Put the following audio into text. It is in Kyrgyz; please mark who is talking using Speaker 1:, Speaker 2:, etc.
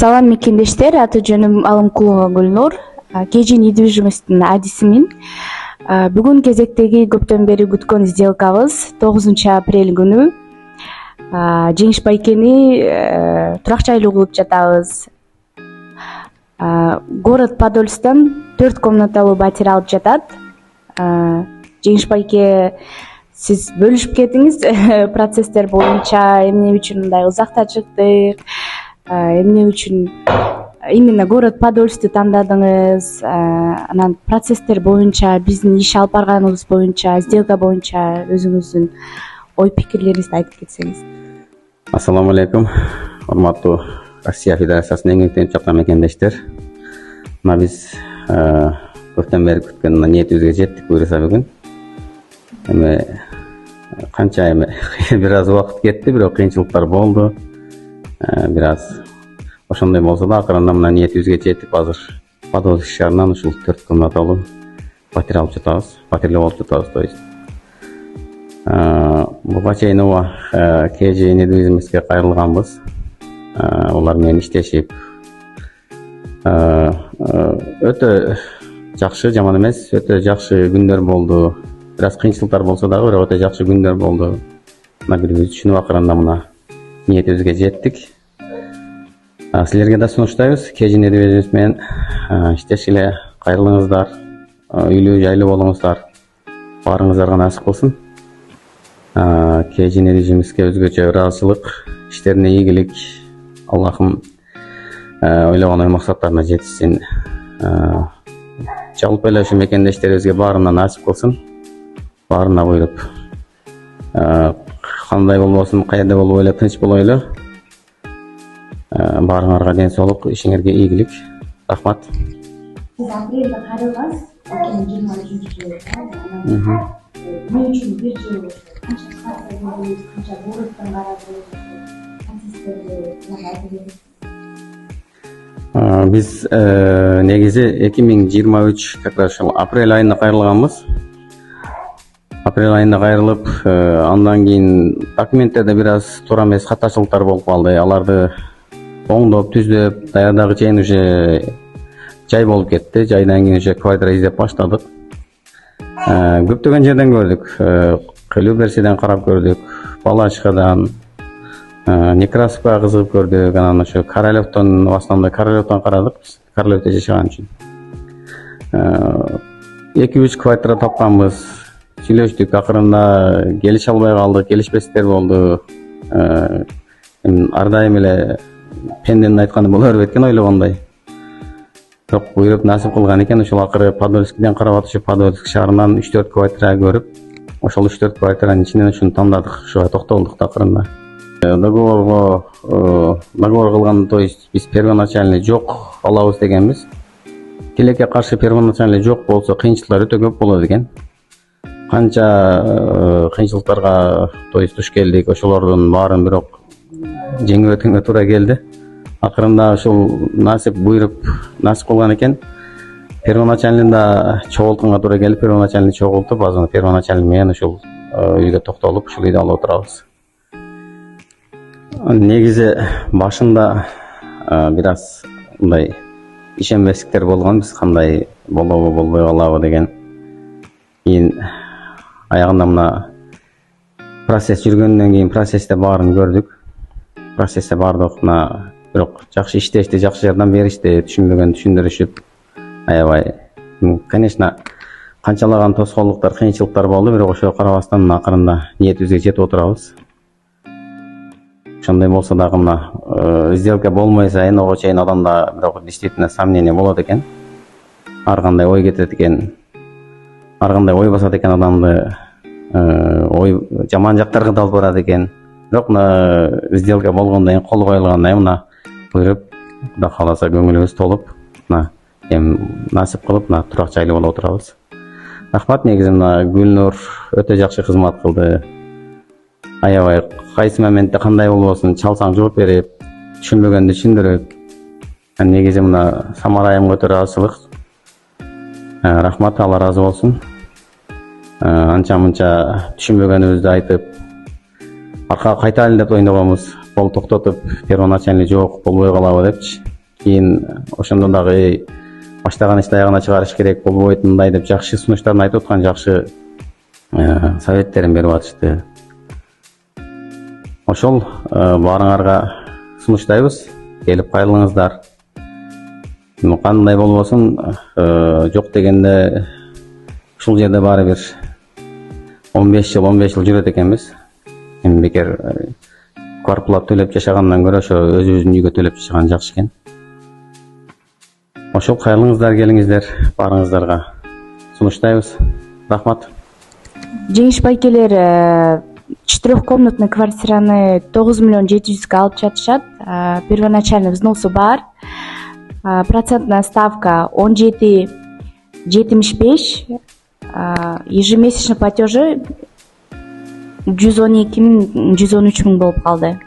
Speaker 1: Салам мекендештер, аты жөнүм Алымкулова Гүлнур. KG недвижимосттун адисимин. Бүгүн кезектеги көптөн бери күткөн сделкабыз 9 апрель күнү Жеңиш Байкени турак жайлуу кылып жатабыз. Город Подольскдан 4 комнаталуу батир алып жатат. Жеңиш Байке, сиз бөлүшүп кетиңиз процесстер боюнча, эмне үчүн мындай узактачыктык, эмне үчүн именно город Подольскты тандадыңыз, анан процесстер боюнча, биздин иш алып барганыбыз боюнча, сделка боюнча өзүңүздүн ой пикирлериңизди айтып кетсеңиз.
Speaker 2: Ассаламу алейкум, урматтуу Россия Федерациясынын эң чакан мекендештер. Мына биз көптөн бери күткөн ниетибизге жеттик буюрса бүгүн. Эми канча бир аз убакыт кетти, бирок кыйынчылыктар болду. Бир аз ошондой болсо да акырында мына ниетибизге жеттик. Азыр Подольск шаарынан ушул 4 комнаталуу батир алып жатабыз. Батирлүү болуп жатабыз, то есть. Буга чейин KG недвижимостке кайрылганбыз. Улар менен иштешип өтө жакшы, жаман эмес, өтө жакшы күндөр болду. Бир аз кыйынчылыктар болсо дагы, бирок өтө жакшы күндөр болду. Мына бири-бирибизди түшүнүп акырында мына ниетибизге жеттик. Силерге да сунуштайбыз. KG недвижимост менен иштешкиле, кайрылыңыздар, үйлүү жайлуу болуңуздар. Баарыңыздарга насип кылсын. KG недвижимостке өзгөчө ыраазычылык, иштерине ийгилик, Аллахым ойлогон ой максаттарына жетишсин. Жалпы эле ушу мекендештерибизге баарына насип кылсын. Баарына буйруп, кандай болбосун, каерде болуп эле тынч болойлу. Баарыңарга ден соолук, ишиңерге ийгилик. Рахмат.
Speaker 1: Сиз апрелде кайрылгансыз, 23-жылы. Эмне үчүн бир жыл канча саат болдуңуз, канча городдон карадыңыз, процесстерди айтып бериңиз.
Speaker 2: Биз негизи 2023 как раз ушул апрель айында кайрылганбыз. Апрель айында кайрылып, андан кийин документтерде бир аз туура эмес катачылыктар болуп калды. Аларды оңдоп, түздөп, даярдагы чейин уже жай болуп кетти. Жайдан кийин уже квартира издеп баштадык. Көптөгөн жерден көрдүк. Кылыберсиден карап көрдүк, Балашкадан, Некрасовкага кызыгып көрдүк. Анан ошо Королевдон, в основном Королевдон карадык. Королевде жашаган үчүн. 2-3 квартира тапканбыз. Сүйлөштүк, акырында келише албай калдык, келишпестер болду. Ар дайым эле пенденин айтканы боло бербейт экен ойлогондой. Бирок буйруп насип кылган экен, ошол акыры Подольскден карап атышып, Подольск шаарынан 3-4 квартира көрүп, ошол 3-4 квартиранын ичинен ушуну тандадык, ошого токтолдук да акырында. Договор кылган, то есть биз первоначальный жок алабыз дегенбиз. Тилекке каршы первоначальный жок болсо кыйынчылыктар өтө көп болот экен. Канча кыйынчылыктарга, то есть туш келдик, ошолордун баарын бирок жеңип өтүүгө туура келди. Акырында ушул насип буйруп насип кылган экен. Первоначальныйда чогултканга туура келип, первоначальный чогултуп, азыр первоначальный менен ушул үйгө токтолуп, ушул үйдө алып отурабыз. Негизи башында бир аз мындай ишенбестиктер болгон, биз кандай болобу, болбой калабы деген. Кийин аягында мына процесс жүргөндөн кийин процессте баарын көрдүк. Процессте бардык, мына бирок жакшы иштешти, жакшы жардам беришти, түшүнбөгөн түшүндүрүшүп, аябай. Конечно, канчалаган тоскоолдуктар, кыйынчылыктар болду, бирок ошого карабастан акырында ниетибизге жетип отурабыз. Ошондой болсо дагы мына сделка болмой сайын ого чейин адамда бирок действительно сомнение болот экен. Ар кандай ой кетет экен. Ар кандай ой басат экен адамды, ой жаман жактарга да алып барат экен. Бирок мына сделка болгондон кийин, кол коюлгандан кийин мына буйруп, Кудай кааласа көңүлүбүз толуп, мына эми насип кылып, мына турак жайлуу болуп отурабыз. Рахмат. Негизи мына Гүлнур өтө жакшы кызмат кылды. Аябай кайсы моментте кандай болбосун чалсаң жооп берип, түшүнбөгөндү түшүндүрүп. Негизи мына Самара айымга өтө ыраазычылык. Рахмат, Алла ыраазы болсун. Анча-мынча түшүнбөгөнүбүздү айтып, аркага кайтайлы деп ойногонбуз. Кол токтотуп, первоначальный жок болбой калабы депчи. кийин ошондо дагы баштаган ишти аягына чыгарыш керек болбойт мындай деп жакшы сунуштарын айтып аткан, жакшы советтерин берип атышты. Ошол баарыңарга сунуштайбыз, келип кайрылыңыздар. Кандай болбосун, жок дегенде ушул жерде баары бир 15 жыл жүрөт экенбиз. Эми бекер квартплат төлөп жашагандан көрө ошо өзүбүздүн үйгө төлөп жашаган жакшы экен. Ошол кайрылыңыздар, келиңиздер, баарыңыздарга сунуштайбыз. Рахмат.
Speaker 1: Жеңиш байкелер 4-комнатный квартираны 9 миллион 700 алып жатышат. Первоначальный взносу бар. Процентная ставка 17,75. Ежемесячный платежы 112 113 болуп калды.